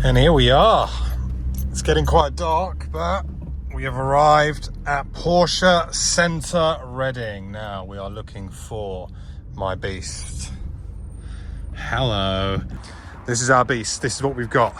And here we are. It's getting quite dark, but we have arrived at Porsche Center Reading. Now we are looking for my beast. Hello. This is our beast. This is what we've got.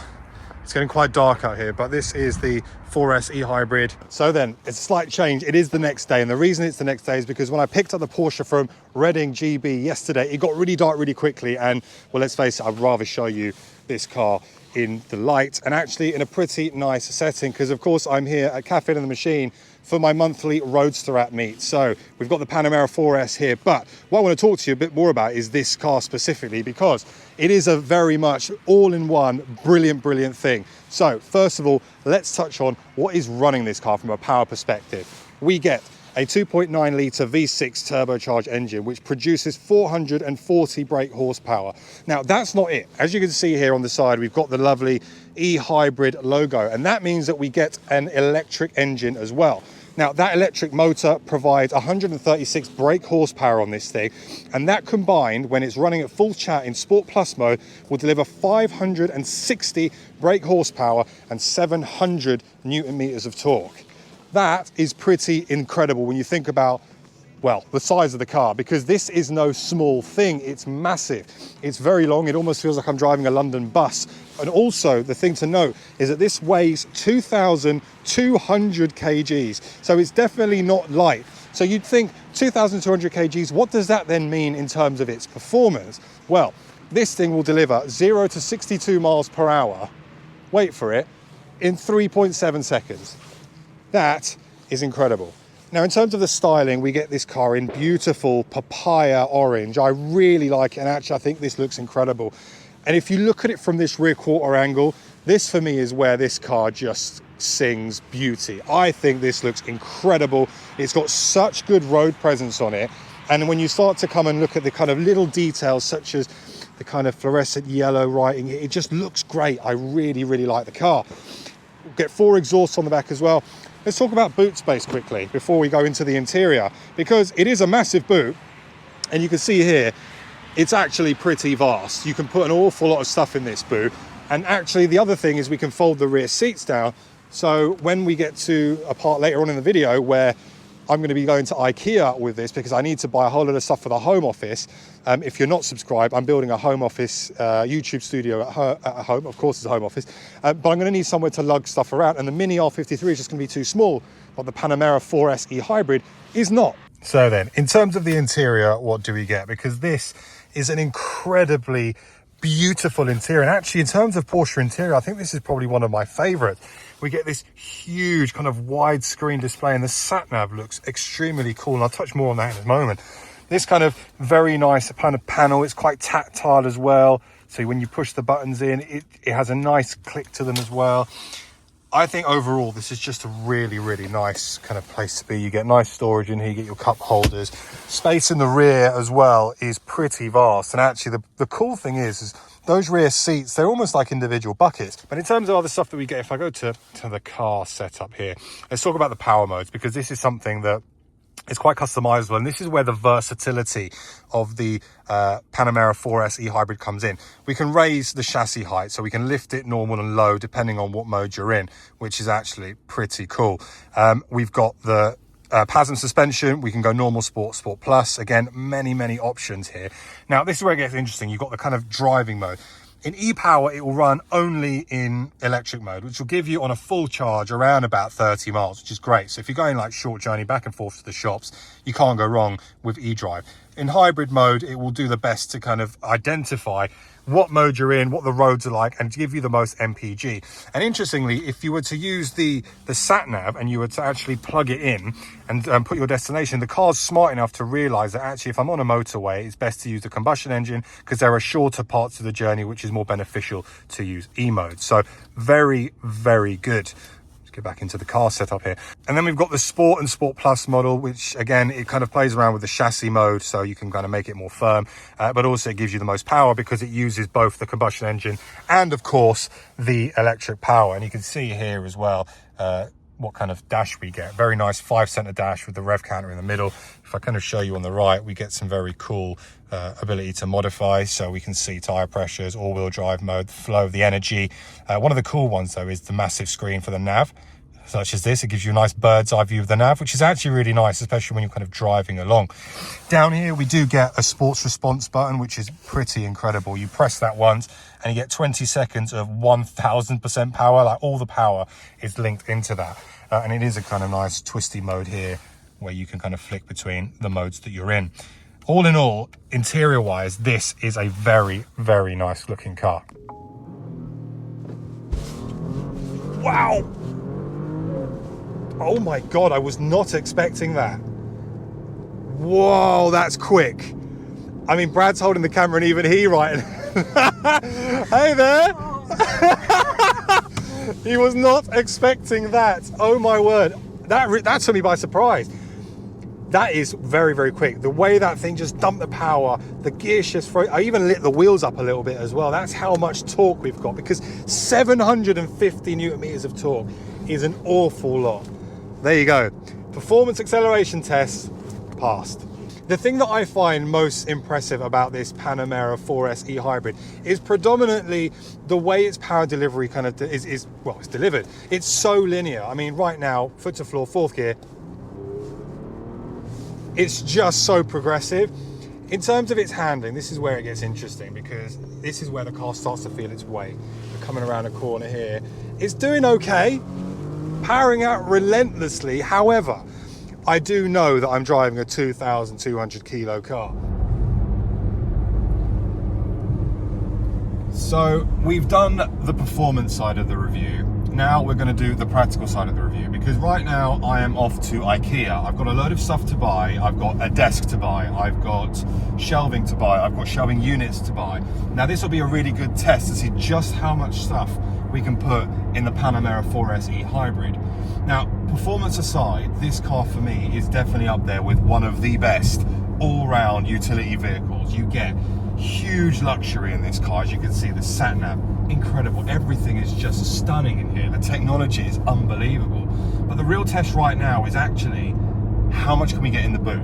It's getting quite dark out here, but this is the 4S E Hybrid. So then, it's a slight change. It is the next day, and the reason it's the next day is because when I picked up the Porsche from Reading GB yesterday, it got really dark really quickly, and well, let's face it, I'd rather show you this car in the light and actually in a pretty nice setting, because of course I'm here at Cafe in the Machine for my monthly Roadster at meet. So we've got the Panamera 4S here, but what I want to talk to you a bit more about is this car specifically, because it is a very much all-in-one brilliant thing. So first of all, let's touch on what is running this car from a power perspective. We get a 2.9 litre V6 turbocharged engine, which produces 440 brake horsepower. Now, that's not it. As you can see here on the side, we've got the lovely E Hybrid logo, and that means that we get an electric engine as well. Now, that electric motor provides 136 brake horsepower on this thing, and that combined, when it's running at full chat in Sport Plus mode, will deliver 560 brake horsepower and 700 Newton meters of torque. That is pretty incredible when you think about, well, the size of the car, because this is no small thing. It's massive. It's very long. It almost feels like I'm driving a London bus. And also, the thing to note is that this weighs 2,200 kgs. So it's definitely not light. So you'd think 2,200 kgs, what does that then mean in terms of its performance? Well, this thing will deliver 0 to 62 miles per hour, wait for it, in 3.7 seconds. That is incredible. Now, in terms of the styling, we get this car in beautiful papaya orange. I really like it, and actually I think this looks incredible. And if you look at it from this rear quarter angle, this for me is where this car just sings beauty. I think this looks incredible. It's got such good road presence on it. And when you start to come and look at the kind of little details, such as the kind of fluorescent yellow writing, it just looks great. I really like the car. We'll get 4 exhausts on the back as well. Let's talk about boot space quickly before we go into the interior, because it is a massive boot, and you can see here, it's actually pretty vast. You can put an awful lot of stuff in this boot, and actually the other thing is we can fold the rear seats down, so when we get to a part later on in the video where I'm going to be going to IKEA with this because I need to buy a whole lot of stuff for the home office. If you're not subscribed, I'm building a home office YouTube studio at home. Of course, it's a home office. But I'm going to need somewhere to lug stuff around. And the Mini R53 is just going to be too small. But the Panamera 4S E Hybrid is not. So then, in terms of the interior, what do we get? Because this is an incredibly beautiful interior. And actually, in terms of Porsche interior, I think this is probably one of my favorites. We get this huge kind of widescreen display, and the sat-nav looks extremely cool, and I'll touch more on that in a moment. This kind of very nice kind of panel, it's quite tactile as well, so when you push the buttons in, it has a nice click to them as well. I think overall this is just a really nice kind of place to be. You get nice storage in here, you get your cup holders. Space in the rear as well is pretty vast, and actually the cool thing is those rear seats, they're almost like individual buckets. But in terms of other stuff that we get, if I go to the car setup here, let's talk about the power modes, because this is something that is quite customizable, and this is where the versatility of the Panamera 4S E Hybrid comes in. We can raise the chassis height, so we can lift it normal and low depending on what mode you're in, which is actually pretty cool. We've got the PASM suspension. We can go normal, sport plus. Again, many options here. Now, this is where it gets interesting. You've got the kind of driving mode. In e-Power, it will run only in electric mode, which will give you on a full charge around about 30 miles, which is great. So if you're going like short journey back and forth to the shops, you can't go wrong with eDrive. In hybrid mode, it will do the best to kind of identify what mode you're in, what the roads are like, and to give you the most MPG. And interestingly, if you were to use the sat-nav and you were to actually plug it in and put your destination, the car's smart enough to realize that actually if I'm on a motorway, it's best to use the combustion engine because there are shorter parts of the journey which is more beneficial to use E-mode. So very good. Get back into the car setup here, and then we've got the Sport and Sport Plus model, which again, it kind of plays around with the chassis mode, so you can kind of make it more firm, but also it gives you the most power because it uses both the combustion engine and of course the electric power. And you can see here as well, what kind of dash we get. Very nice 5-center dash with the rev counter in the middle. If I kind of show you on the right, we get some very cool ability to modify, so we can see tire pressures, all-wheel drive mode, the flow of the energy. One of the cool ones though is the massive screen for the nav, such as this. It gives you a nice bird's eye view of the nav, which is actually really nice, especially when you're kind of driving along. Down here we do get a sports response button, which is pretty incredible. You press that once and you get 20 seconds of 1000% power. Like, all the power is linked into that. And it is a kind of nice twisty mode here where you can kind of flick between the modes that you're in. All in all, interior wise, this is a very, very nice looking car. Wow. Oh my God, I was not expecting that. Whoa, that's quick. I mean, Brad's holding the camera and even he right. Hey there. He was not expecting that. Oh my word. That took me by surprise. That is very, very quick. The way that thing just dumped the power, the gear shifts, I even lit the wheels up a little bit as well. That's how much torque we've got, because 750 Newton meters of torque is an awful lot. There you go. Performance acceleration test passed. The thing that I find most impressive about this Panamera 4S E Hybrid is predominantly the way its power delivery kind of is well, it's delivered. It's so linear. I mean, right now, foot to floor, 4th gear, it's just so progressive. In terms of its handling, this is where it gets interesting, because this is where the car starts to feel its weight. We're coming around a corner here. It's doing okay, powering out relentlessly. However, I do know that I'm driving a 2,200 kilo car. So we've done the performance side of the review. Now we're going to do the practical side of the review, because right now I am off to IKEA. I've got a load of stuff to buy. I've got a desk to buy. I've got shelving to buy. I've got shelving units to buy. Now this will be a really good test to see just how much stuff we can put in the Panamera 4S E Hybrid. Now, performance aside, this car for me is definitely up there with one of the best all-round utility vehicles. You get huge luxury in this car. As you can see, the sat nav, incredible. Everything is just stunning in here. The technology is unbelievable. But the real test right now is actually how much can we get in the boot?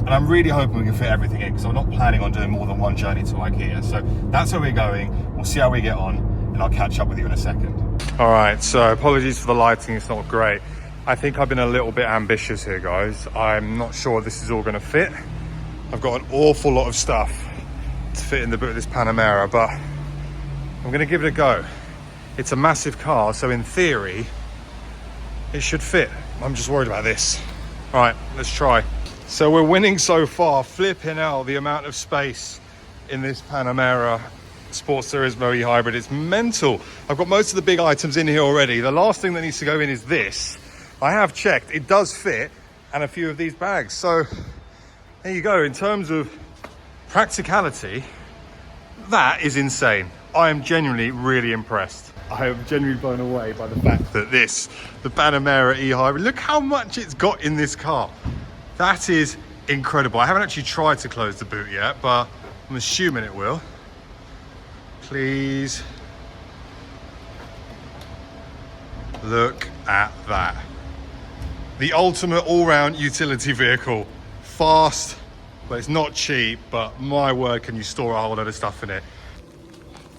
And I'm really hoping we can fit everything in, because I'm not planning on doing more than one journey to IKEA. So that's where we're going. We'll see how we get on, and I'll catch up with you in a second. All right, so apologies for the lighting, it's not great. I think I've been a little bit ambitious here, guys. I'm not sure this is all gonna fit. I've got an awful lot of stuff to fit in the boot of this Panamera, but I'm gonna give it a go. It's a massive car, so in theory, it should fit. I'm just worried about this. All right, let's try. So we're winning so far. Flipping out the amount of space in this Panamera Sport Turismo E Hybrid. It's mental. I've got most of the big items in here already. The last thing that needs to go in is this. I have checked, it does fit, and a few of these bags. So there you go. In terms of practicality, that is insane. I am genuinely really impressed. I am genuinely blown away by the fact that the Panamera E Hybrid, look how much it's got in this car. That is incredible. I haven't actually tried to close the boot yet, but I'm assuming it will. Please. Look at that. The ultimate all-round utility vehicle. Fast, but it's not cheap, but my word, can you store a whole load of stuff in it.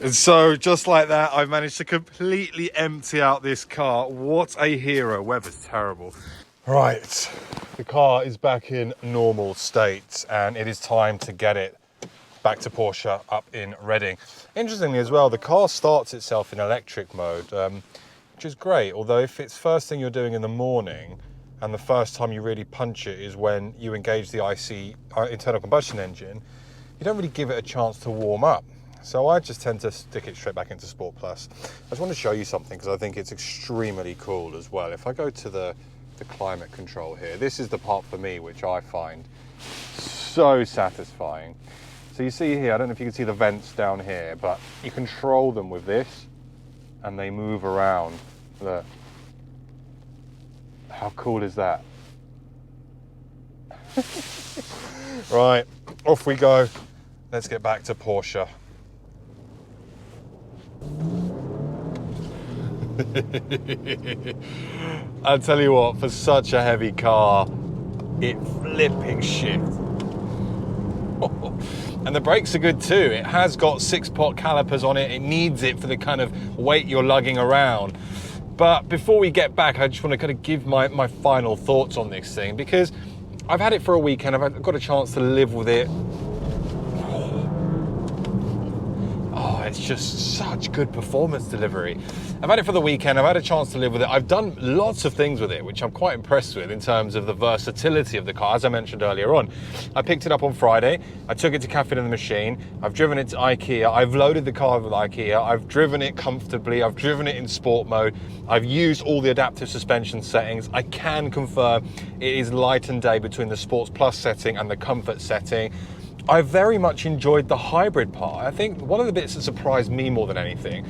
And so just like that, I've managed to completely empty out this car. What a hero. Weather's terrible. Right, the car is back in normal state, and it is time to get it back to Porsche up in Reading. Interestingly as well, the car starts itself in electric mode, which is great. Although if it's first thing you're doing in the morning, and the first time you really punch it is when you engage the IC, internal combustion engine, you don't really give it a chance to warm up. So I just tend to stick it straight back into Sport Plus. I just want to show you something, because I think it's extremely cool as well. If I go to the climate control here, this is the part for me which I find so satisfying. So you see here, I don't know if you can see the vents down here, but you control them with this and they move around. Look. How cool is that? Right, off we go. Let's get back to Porsche. I'll tell you what, for such a heavy car, it flipping shifts. And the brakes are good too. It has got 6-pot calipers on it. It needs it for the kind of weight you're lugging around. But before we get back, I just want to kind of give my final thoughts on this thing, because I've had it for a weekend. I've got a chance to live with it. Oh, it's just such good performance delivery. I've had it for the weekend. I've had a chance to live with it. I've done lots of things with it, which I'm quite impressed with in terms of the versatility of the car. As I mentioned earlier on, I picked it up on Friday. I took it to Cafe in the Machine. I've driven it to IKEA. I've loaded the car with IKEA. I've driven it comfortably. I've driven it in sport mode. I've used all the adaptive suspension settings. I can confirm it is light and day between the Sports Plus setting and the Comfort setting. I very much enjoyed the hybrid part. I think one of the bits that surprised me more than anything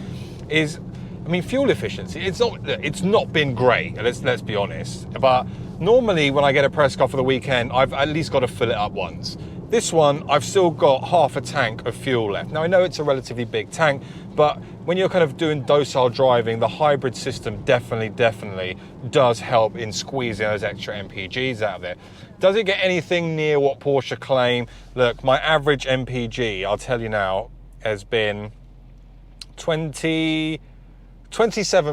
is, I mean, fuel efficiency. It's not been great, let's be honest. But normally when I get a press car for the weekend, I've at least got to fill it up once. This one, I've still got half a tank of fuel left. Now I know it's a relatively big tank, but when you're kind of doing docile driving, the hybrid system definitely does help in squeezing those extra MPGs out of there. Does it get anything near what Porsche claim? Look, my average MPG, I'll tell you now, has been 27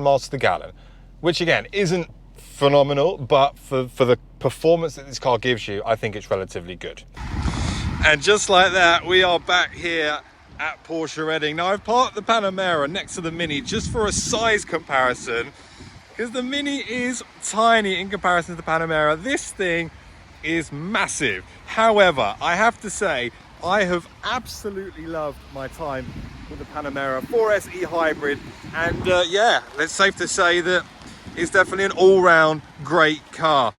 miles to the gallon, which again isn't phenomenal, but for the performance that this car gives you, I think it's relatively good. And just like that, we are back here at Porsche Reading. Now I've parked the Panamera next to the Mini just for a size comparison, because the Mini is tiny in comparison to the Panamera. This thing is massive. However, I have to say, I have absolutely loved my time with the Panamera 4S E Hybrid, and yeah, it's safe to say that it's definitely an all-round great car.